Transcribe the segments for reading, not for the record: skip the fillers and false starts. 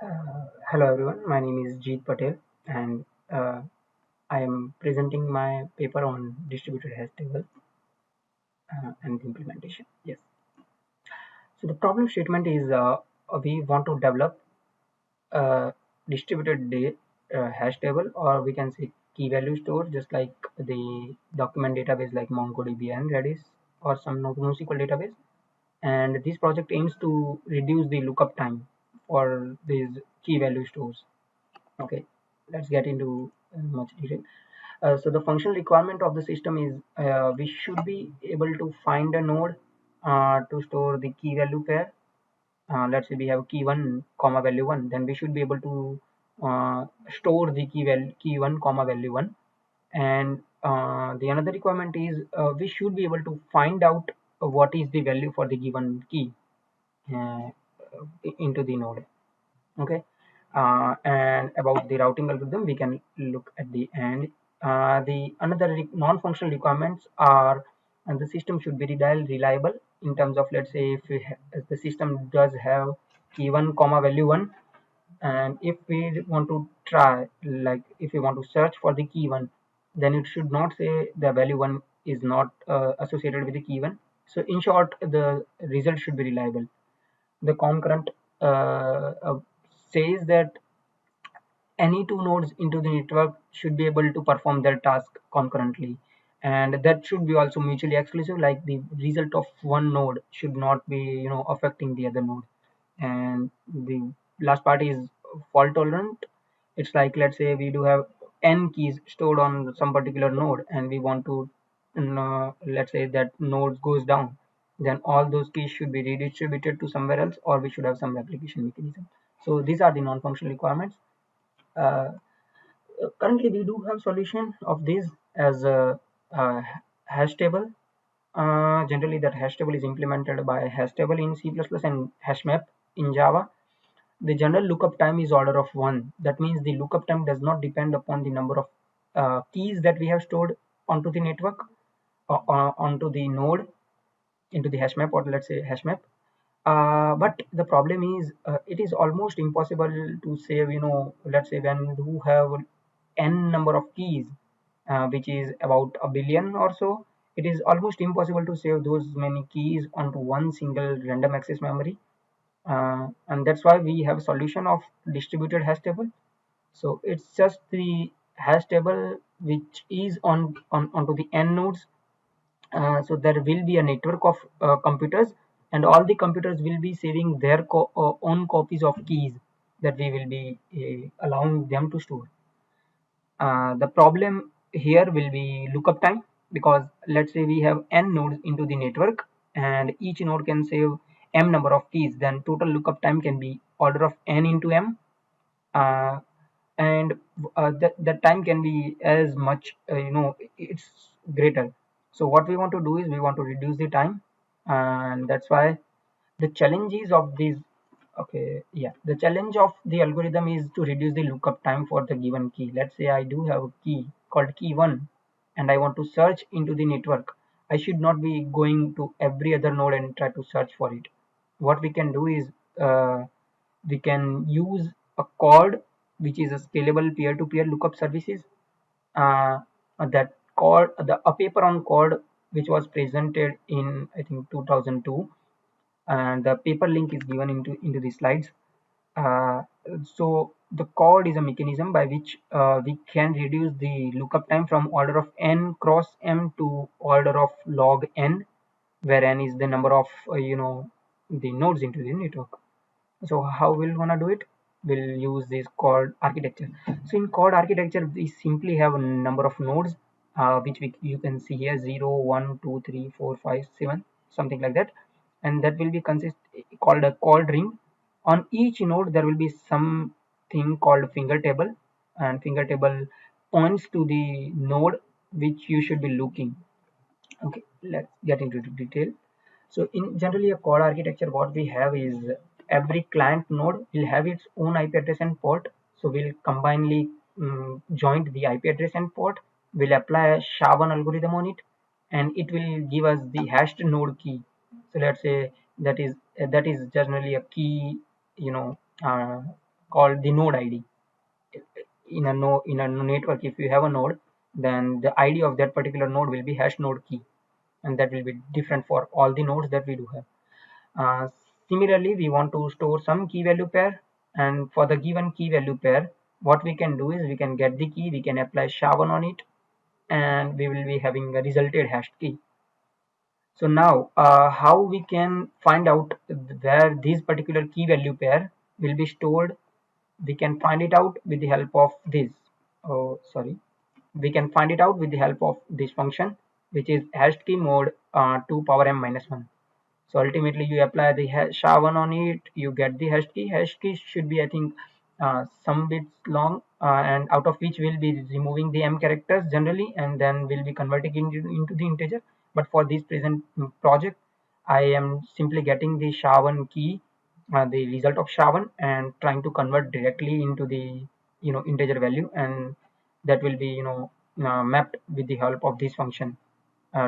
Hello everyone, my name is Jeet Patel and I am presenting my paper on distributed hash table and the implementation. Yes. So the problem statement is we want to develop a distributed hash table, or we can say key value store, just like the document database like MongoDB and Redis or some NoSQL database. And this project aims to reduce the lookup time for these key value stores. Okay, let's get into much detail. So the functional requirement of the system is we should be able to find a node to store the key value pair. Let's say we have key 1 comma value 1, then we should be able to store the key 1 comma value 1. And the another requirement is we should be able to find out what is the value for the given key uh, into the node. Okay, and about the routing algorithm we can look at the end. The another non-functional requirements are, and the system should be reliable in terms of, let's say, if the system does have key 1 comma value 1, and if we want to try, like if we want to search for the key 1, then it should not say the value 1 is not associated with the key 1. So in short, the result should be reliable. The concurrent says that any two nodes into the network should be able to perform their task concurrently, and that should be also mutually exclusive, like the result of one node should not be affecting the other node. And the last part is fault tolerant. It's like, let's say we do have n keys stored on some particular node and we want to let's say that node goes down, then all those keys should be redistributed to somewhere else, or we should have some replication mechanism. So these are the non-functional requirements. uh, Currently we do have solution of this as a hash table. Generally that hash table is implemented by hash table in C++ and hashmap in Java. The general lookup time is order of 1. That means the lookup time does not depend upon the number of keys that we have stored onto the network, onto the node, into the hash map, or let's say hash map. But the problem is it is almost impossible to save, let's say when you have n number of keys, which is about a billion or so. It is almost impossible to save those many keys onto one single random access memory. And that's why we have a solution of distributed hash table. So it's just the hash table which is onto the n nodes. So there will be a network of computers, and all the computers will be saving their own copies of keys that we will be allowing them to store. The problem here will be lookup time, because let's say we have n nodes into the network and each node can save m number of keys, then total lookup time can be order of n into m. uh, and that time can be as much, it's greater. So what we want to do is we want to reduce the time, and that's why the challenges of these. Okay, yeah, the challenge of the algorithm is to reduce the lookup time for the given key. Let's say I do have a key called key 1 and I want to search into the network. I should not be going to every other node and try to search for it. What we can do is we can use a CORD, which is a scalable peer-to-peer lookup services. uh, that CORD, a paper on CORD, which was presented in, I think, 2002, and the paper link is given into the slides. uh, so the CORD is a mechanism by which we can reduce the lookup time from order of n cross m to order of log n, where n is the number of the nodes into the network. So how we'll wanna do it? We'll use this CORD architecture. So in CORD architecture, we simply have a number of nodes, which you can see here: 0, 1, 2, 3, 4, 5, 7, something like that. And that will be called a CORD ring. On each node, there will be something called finger table, and finger table points to the node which you should be looking. Okay, let's get into the detail. So in generally a CORD architecture, what we have is every client node will have its own IP address and port. So we'll combinely join the IP address and port. We'll apply a SHA-1 algorithm on it, and it will give us the hashed node key. So let's say that is generally a key, you know, uh, called the node ID. In a network, if you have a node, then the ID of that particular node will be hash node key, and that will be different for all the nodes that we do have. Uh, Similarly, we want to store some key value pair, and for the given key value pair, what we can do is we can get the key, we can apply SHA-1 on it, and we will be having a resulted hashed key. So now, how we can find out where this particular key value pair will be stored? We can find it out with the help of this. Oh, sorry. We can find it out with the help of this function, which is hashed key mode 2 power m minus 1. So ultimately, you apply the SHA-1 on it, you get the hash key. Hash key should be, I think, some bits long, and out of which we'll be removing the m characters generally, and then we'll be converting into the integer. But for this present project, I am simply getting the SHA-1 key, the result of SHA-1, and trying to convert directly into the integer value, and that will be mapped with the help of this function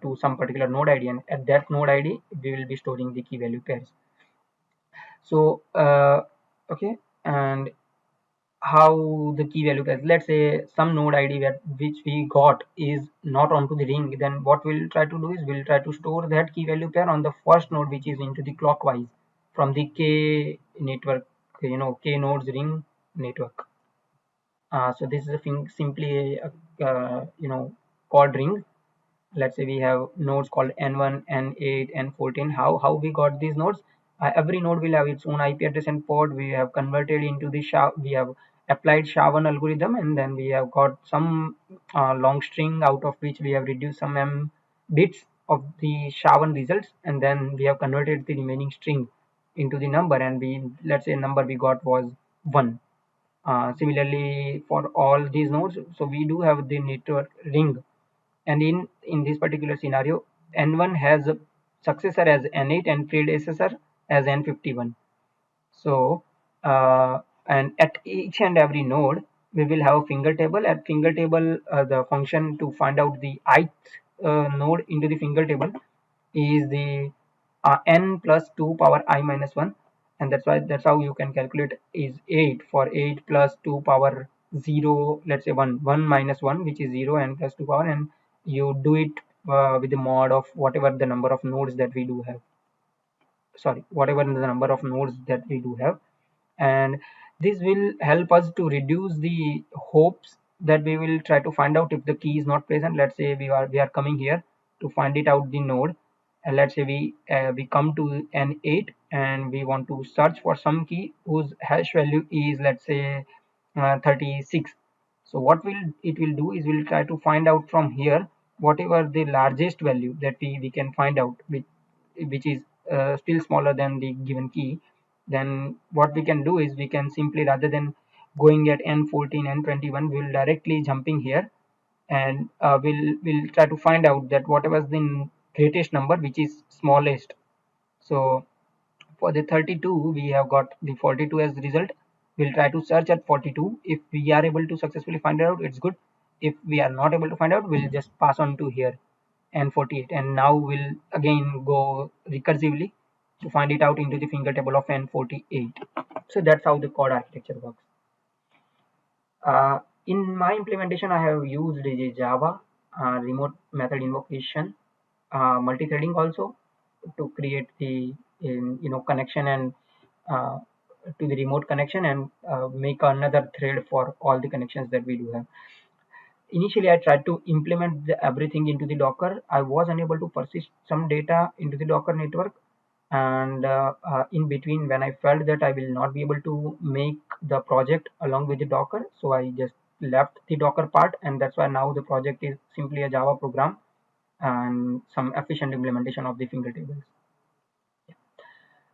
to some particular node ID, and at that node ID we will be storing the key value pairs. So okay, and how the key value pairs, let's say some node ID which we got is not onto the ring, then what we'll try to do is we'll try to store that key value pair on the first node which is into the clockwise from the k network, k nodes ring network. So this is a thing, simply a chord ring. Let's say we have nodes called n1, n8, n14. How we got these nodes? Every node will have its own IP address and port. We have converted into the SHA. We have applied SHA-1 algorithm, and then we have got some long string out of which we have reduced some m bits of the SHA-1 results, and then we have converted the remaining string into the number. And let's say number we got was 1. Similarly, for all these nodes, so we do have the network ring, and in this particular scenario, n1 has a successor as n8 and predecessor as n51. So and at each and every node we will have a finger table. At finger table, the function to find out the ith node into the finger table is the n plus 2 power I minus 1, and that's how you can calculate is 8 for 8 plus 2 power 0, let's say 1 minus 1, which is 0, and plus 2 power, and you do it with the mod of whatever the number of nodes that we do have, sorry, whatever the number of nodes that we do have. And this will help us to reduce the hopes that we will try to find out if the key is not present. Let's say we are coming here to find it out the node, and let's say we come to n8 and we want to search for some key whose hash value is, let's say, 36. So what will it will do is we'll try to find out from here whatever the largest value that we can find out, which is still smaller than the given key. Then what we can do is we can simply, rather than going at n14 n21, we'll directly jumping here, and we'll try to find out that whatever is the greatest number which is smallest. So for the 32 we have got the 42 as the result. We'll try to search at 42. If we are able to successfully find it out, it's good. If we are not able to find out, we'll just pass on to here and 48, and now we'll again go recursively to find it out into the finger table of n48. So that's how the chord architecture works. In my implementation, I have used the Java remote method invocation, multi-threading also, to create the connection and uh, to the remote connection, and make another thread for all the connections that we do have. Initially, I tried to implement everything into the Docker. I was unable to persist some data into the Docker network, and in between, when I felt that I will not be able to make the project along with the Docker, so I just left the Docker part, and that's why now the project is simply a Java program and some efficient implementation of the finger tables.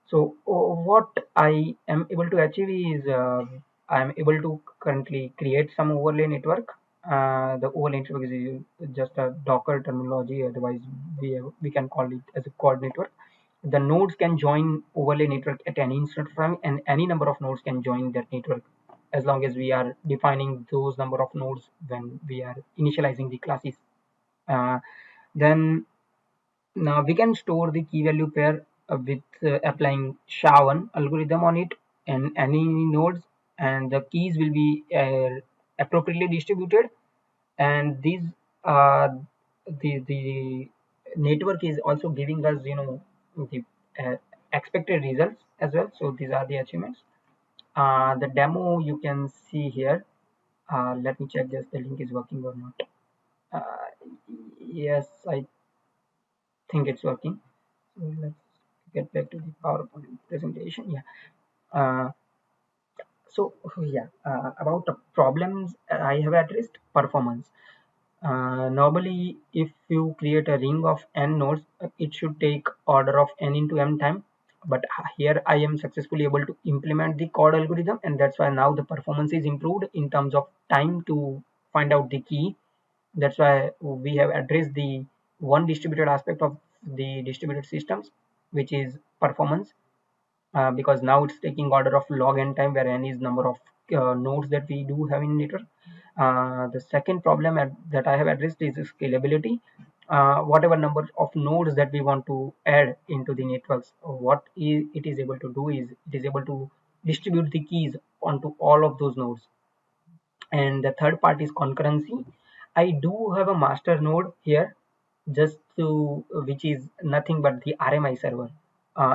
So what I am able to achieve is I am able to currently create some overlay network. The overlay network is just a Docker terminology. Otherwise, we can call it as a chord network. The nodes can join overlay network at any instant of time, and any number of nodes can join that network as long as we are defining those number of nodes when we are initializing the classes. Then now we can store the key value pair with applying SHA-1 algorithm on it and any nodes, and the keys will be appropriately distributed, and these uh, the network is also giving us the uh, expected results as well. So these are the achievements. The demo you can see here. Let me check just the link is working or not. uh, yes, I think it's working. So let's get back to the PowerPoint presentation. Yeah. uh, about the problems I have addressed. Performance. Normally, if you create a ring of n nodes, it should take order of n into m time. But here I am successfully able to implement the CORD algorithm, and that's why now the performance is improved in terms of time to find out the key. That's why we have addressed the one distributed aspect of the distributed systems, which is performance, because now it's taking order of log n time, where n is number of nodes that we do have in network. The second problem that I have addressed is scalability. Whatever number of nodes that we want to add into the networks, it is able to do is it is able to distribute the keys onto all of those nodes. And the third part is concurrency. I do have a master node here, just to which is nothing but the RMI server.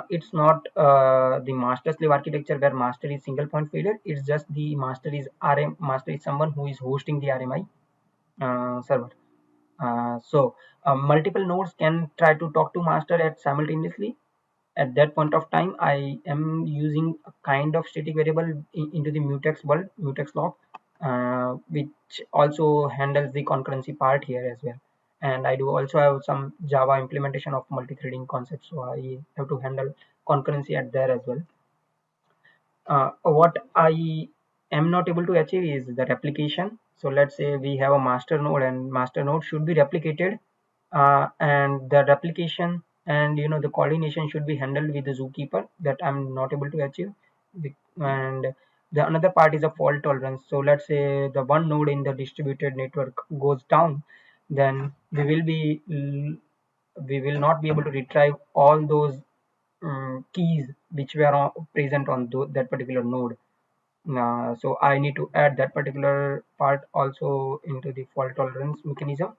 It's not the master slave architecture where master is single point failure. It's just the master is someone who is hosting the RMI server. Multiple nodes can try to talk to master at simultaneously. At that point of time, I am using a kind of static variable into the mutex world, mutex log, which also handles the concurrency part here as well. And I do also have some Java implementation of multi-threading concepts, so I have to handle concurrency at there as well. What I am not able to achieve is the replication. So let's say we have a master node, and master node should be replicated, and the replication and the coordination should be handled with the zookeeper, that I'm not able to achieve. And the another part is a fault tolerance. So let's say the one node in the distributed network goes down, then we will not be able to retrieve all those keys which were present on that particular node. So I need to add that particular part also into the fault tolerance mechanism,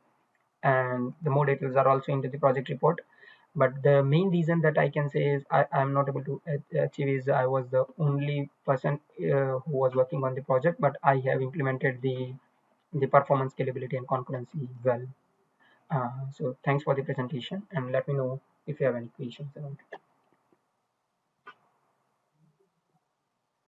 and the more details are also into the project report. But the main reason that I can say is I'm not able to achieve is I was the only person who was working on the project, but I have implemented the performance, scalability, and concurrency well. So thanks for the presentation, and let me know if you have any questions around it.